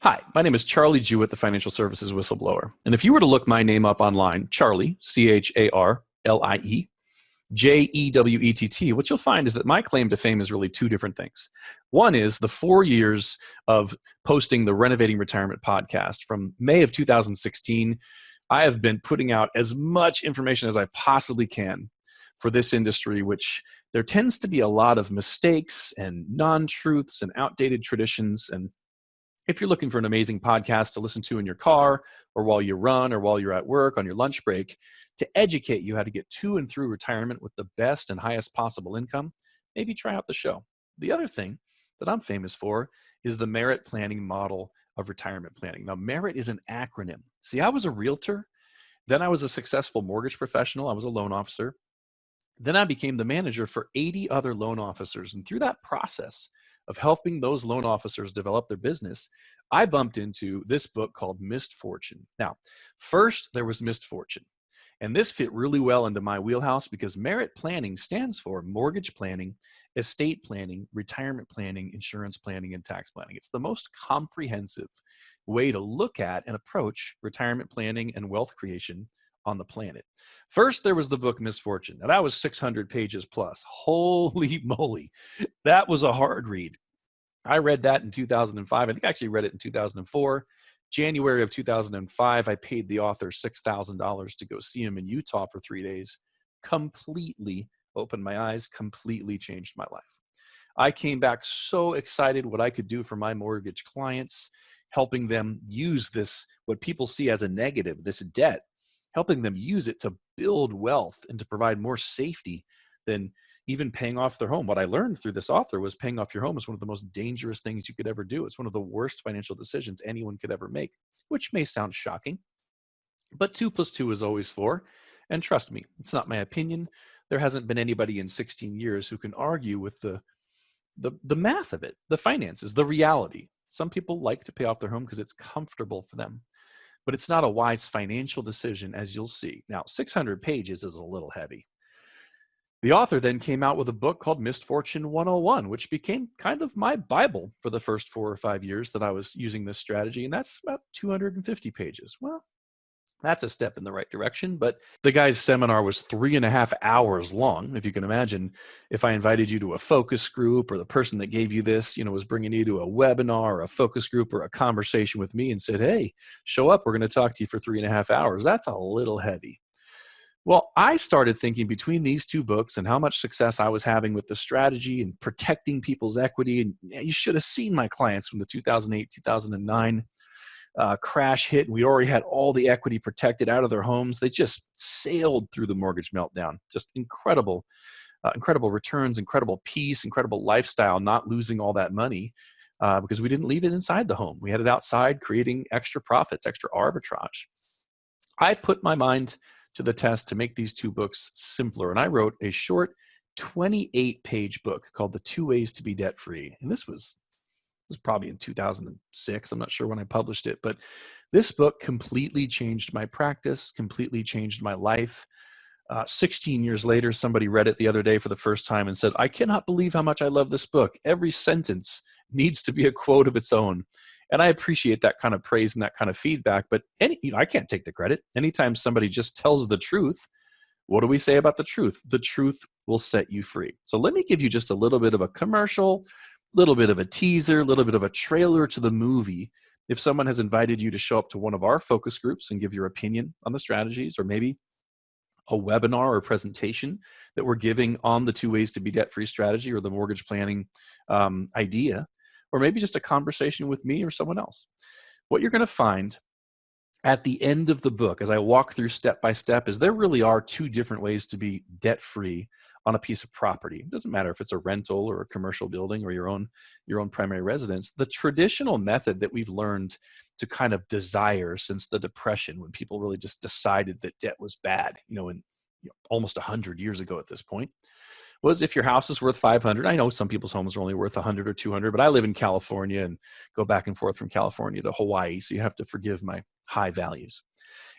Hi, my name is Charlie Jewett, the Financial Services Whistleblower. And if you were to look my name up online, Charlie, Charlie, Jewett, what you'll find is that my claim to fame is really two different things. One is the 4 years of posting the Renovating Retirement podcast. From May of 2016, I have been putting out as much information as I possibly can for this industry, which there tends to be a lot of mistakes and non-truths and outdated traditions. And if you're looking for an amazing podcast to listen to in your car or while you run or while you're at work on your lunch break to educate you how to get to and through retirement with the best and highest possible income, maybe try out the show. The other thing that I'm famous for is the Merit Planning model of retirement planning. Now, Merit is an acronym. See, I was a realtor, then I was a successful mortgage professional, I was a loan officer. Then I became the manager for 80 other loan officers. And through that process of helping those loan officers develop their business, I bumped into this book called Missed Fortune. Now, first there was Missed Fortune. And this fit really well into my wheelhouse because Merit Planning stands for mortgage planning, estate planning, retirement planning, insurance planning, and tax planning. It's the most comprehensive way to look at and approach retirement planning and wealth creation on the planet. First, there was the book Missed Fortune. Now, that was 600 pages plus. Holy moly. That was a hard read. I read that in 2005. I think I actually read it in 2004. January of 2005, I paid the author $6,000 to go see him in Utah for 3 days. Completely opened my eyes, completely changed my life. I came back so excited what I could do for my mortgage clients, helping them use this, what people see as a negative, this debt, helping them use it to build wealth and to provide more safety than even paying off their home. What I learned through this author was paying off your home is one of the most dangerous things you could ever do. It's one of the worst financial decisions anyone could ever make, which may sound shocking, but 2 plus 2 is always 4. And trust me, it's not my opinion. There hasn't been anybody in 16 years who can argue with the math of it, the finances, the reality. Some people like to pay off their home because it's comfortable for them, but it's not a wise financial decision, as you'll see. Now, 600 pages is a little heavy. The author then came out with a book called Missed Fortune 101, which became kind of my Bible for the first 4 or 5 years that I was using this strategy, and that's about 250 pages. Well, that's a step in the right direction, but the guy's seminar was 3.5 hours long. If you can imagine, if I invited you to a focus group or the person that gave you this, was bringing you to a webinar or a focus group or a conversation with me and said, hey, show up, we're going to talk to you for 3.5 hours. That's a little heavy. Well, I started thinking between these two books and how much success I was having with the strategy and protecting people's equity. And you should have seen my clients when the 2008, 2009 crash hit, and we already had all the equity protected out of their homes. They just sailed through the mortgage meltdown. Just incredible returns, incredible peace, incredible lifestyle, not losing all that money because we didn't leave it inside the home. We had it outside, creating extra profits, extra arbitrage. I put my mind to the test to make these two books simpler, and I wrote a short 28-page book called The 2 Ways to Be Debt-Free. And this was probably in 2006. I'm not sure when I published it, but this book completely changed my practice, completely changed my life. 16 years later, somebody read it the other day for the first time and said, I cannot believe how much I love this book. Every sentence needs to be a quote of its own. And I appreciate that kind of praise and that kind of feedback, but I can't take the credit. Anytime somebody just tells the truth, what do we say about the truth? The truth will set you free. So let me give you just a little bit of a commercial, little bit of a teaser, a little bit of a trailer to the movie. If someone has invited you to show up to one of our focus groups and give your opinion on the strategies, or maybe a webinar or presentation that we're giving on the 2 Ways to Be Debt-Free strategy or the mortgage planning idea, or maybe just a conversation with me or someone else, what you're going to find at the end of the book, as I walk through step by step, is there really are 2 different ways to be debt-free on a piece of property. It doesn't matter if it's a rental or a commercial building or your own primary residence. The traditional method that we've learned to kind of desire since the Depression, when people really just decided that debt was bad, almost 100 years ago at this point, was if your house is worth 500. I know some people's homes are only worth 100 or 200, but I live in California and go back and forth from California to Hawaii, so you have to forgive my high values.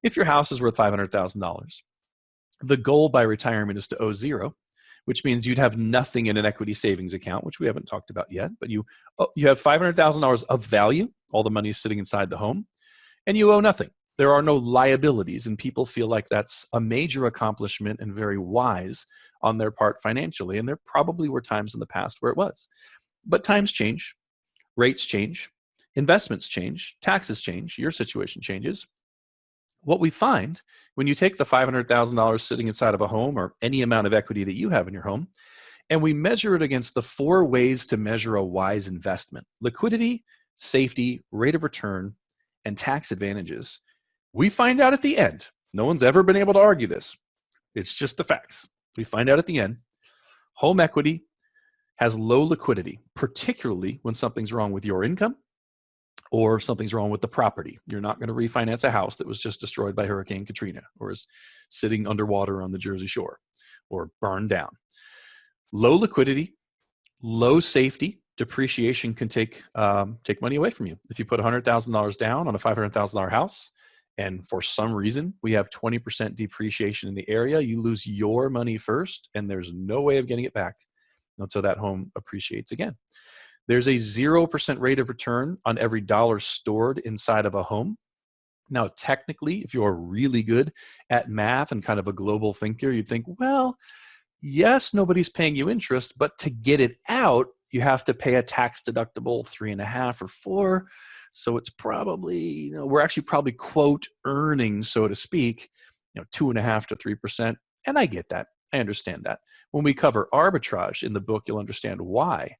If your house is worth $500,000, the goal by retirement is to owe zero, which means you'd have nothing in an equity savings account, which we haven't talked about yet, but you have $500,000 of value All the money is sitting inside the home, and you owe nothing. There are no liabilities, and people feel like that's a major accomplishment and very wise on their part financially. And there probably were times in the past where it was. But times change, rates change, investments change, taxes change, your situation changes. What we find when you take the $500,000 sitting inside of a home or any amount of equity that you have in your home, and we measure it against the 4 ways to measure a wise investment: liquidity, safety, rate of return, and tax advantages. We find out at the end, no one's ever been able to argue this. It's just the facts. We find out at the end, home equity has low liquidity, particularly when something's wrong with your income or something's wrong with the property. You're not going to refinance a house that was just destroyed by Hurricane Katrina or is sitting underwater on the Jersey Shore or burned down. Low liquidity, low safety. Depreciation can take money away from you. If you put $100,000 down on a $500,000 house, and for some reason we have 20% depreciation in the area, you lose your money first, and there's no way of getting it back until that home appreciates again. There's a 0% rate of return on every dollar stored inside of a home. Now, technically, if you're really good at math and kind of a global thinker, you'd think, well, yes, nobody's paying you interest, but to get it out, you have to pay a tax deductible 3.5 or 4. So it's probably, we're actually probably quote earning, so to speak, 2.5 to 3%. And I get that. I understand that. When we cover arbitrage in the book, you'll understand why.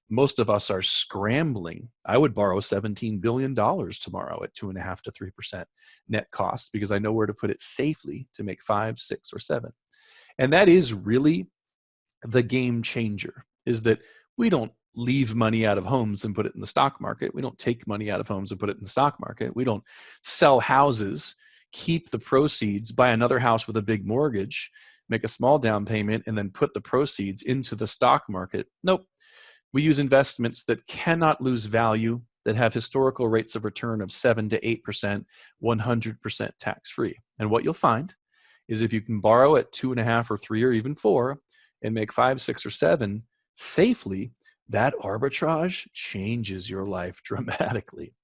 Most of us are scrambling. I would borrow $17 billion tomorrow at 2.5 to 3% net cost because I know where to put it safely to make 5, 6, or 7. And that is really the game changer, is that we don't leave money out of homes and put it in the stock market. We don't take money out of homes and put it in the stock market. We don't sell houses, keep the proceeds, buy another house with a big mortgage, make a small down payment, and then put the proceeds into the stock market. Nope. We use investments that cannot lose value, that have historical rates of return of 7 to 8%, 100% tax-free. And what you'll find is if you can borrow at 2.5 or 3 or even 4 and make 5, 6, or 7 safely, that arbitrage changes your life dramatically.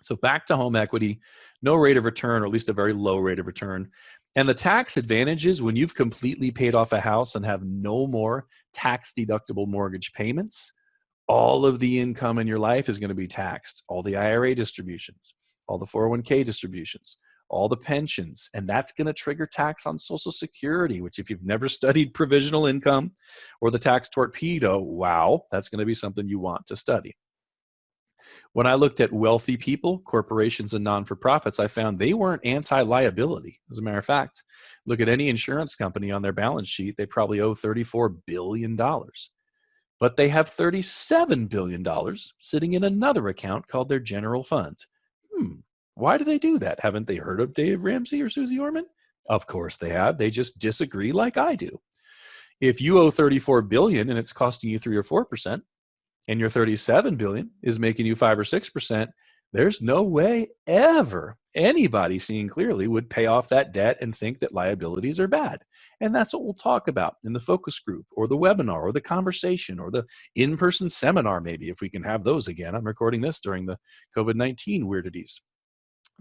So back to home equity, no rate of return, or at least a very low rate of return. And the tax advantages, when you've completely paid off a house and have no more tax deductible mortgage payments, all of the income in your life is going to be taxed. All the IRA distributions, all the 401k distributions, all the pensions, and that's going to trigger tax on Social Security, which if you've never studied provisional income or the tax torpedo, wow, that's going to be something you want to study. When I looked at wealthy people, corporations, and non-for-profits, I found they weren't anti-liability. As a matter of fact, look at any insurance company on their balance sheet, they probably owe $34 billion. But they have $37 billion sitting in another account called their general fund. Why do they do that? Haven't they heard of Dave Ramsey or Susie Orman? Of course they have. They just disagree like I do. If you owe $34 billion and it's costing you 3 or 4%, and your $37 billion is making you 5 or 6%, there's no way ever anybody seeing clearly would pay off that debt and think that liabilities are bad. And that's what we'll talk about in the focus group or the webinar or the conversation or the in-person seminar, maybe, if we can have those again. I'm recording this during the COVID-19 weirdities.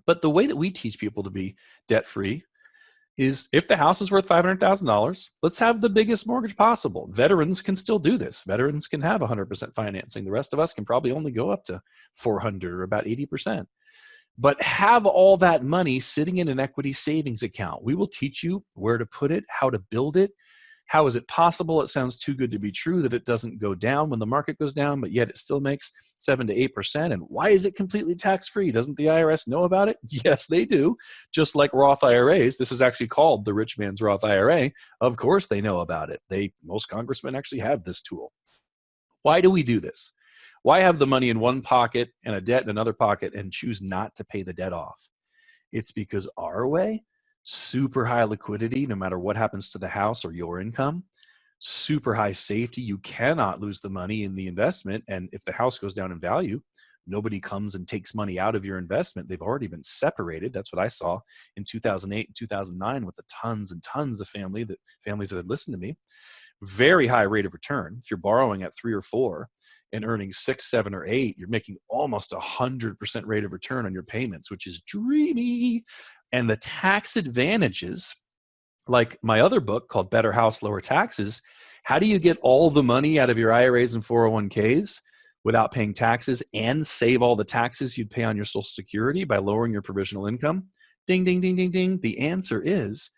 But the way that we teach people to be debt-free is if the house is worth $500,000, let's have the biggest mortgage possible. Veterans can still do this. Veterans can have 100% financing. The rest of us can probably only go up to 400 or about 80%. But have all that money sitting in an equity savings account. We will teach you where to put it, how to build it. How is it possible? It sounds too good to be true that it doesn't go down when the market goes down, but yet it still makes 7 to 8%. And why is it completely tax-free? Doesn't the IRS know about it? Yes, they do. Just like Roth IRAs. This is actually called the rich man's Roth IRA. Of course they know about it. Most congressmen actually have this tool. Why do we do this? Why have the money in one pocket and a debt in another pocket and choose not to pay the debt off? It's because our way, super high liquidity, no matter what happens to the house or your income, super high safety. You cannot lose the money in the investment. And if the house goes down in value, nobody comes and takes money out of your investment. They've already been separated. That's what I saw in 2008 and 2009 with the tons and tons of families that had listened to me. very high rate of return. If you're borrowing at 3 or 4 and earning 6, 7, or 8, you're making almost 100% rate of return on your payments, which is dreamy. And the tax advantages, like my other book called Better House, Lower Taxes, how do you get all the money out of your IRAs and 401ks without paying taxes and save all the taxes you'd pay on your Social Security by lowering your provisional income? Ding, ding, ding, ding, ding. The answer is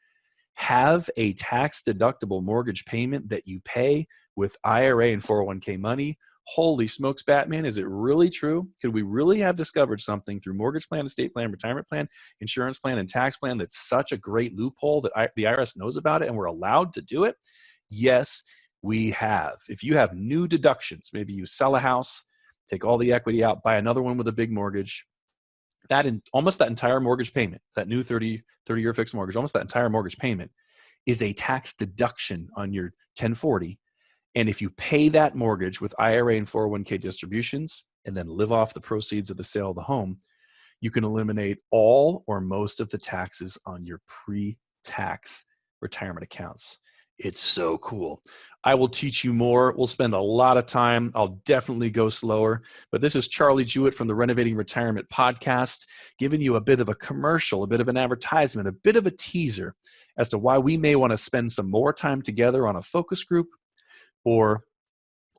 have a tax-deductible mortgage payment that you pay with IRA and 401k money. Holy smokes, Batman, is it really true? Could we really have discovered something through mortgage plan, estate plan, retirement plan, insurance plan, and tax plan that's such a great loophole that the IRS knows about it and we're allowed to do it? Yes, we have. If you have new deductions, maybe you sell a house, take all the equity out, buy another one with a big mortgage, almost that entire mortgage payment, that new 30-year fixed mortgage, almost that entire mortgage payment is a tax deduction on your 1040. And if you pay that mortgage with IRA and 401k distributions and then live off the proceeds of the sale of the home, you can eliminate all or most of the taxes on your pre-tax retirement accounts. It's so cool. I will teach you more. We'll spend a lot of time. I'll definitely go slower. But this is Charlie Jewett from the Renovating Retirement Podcast, giving you a bit of a commercial, a bit of an advertisement, a bit of a teaser as to why we may want to spend some more time together on a focus group or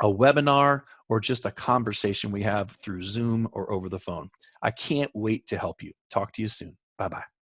a webinar or just a conversation we have through Zoom or over the phone. I can't wait to help you. Talk to you soon. Bye-bye.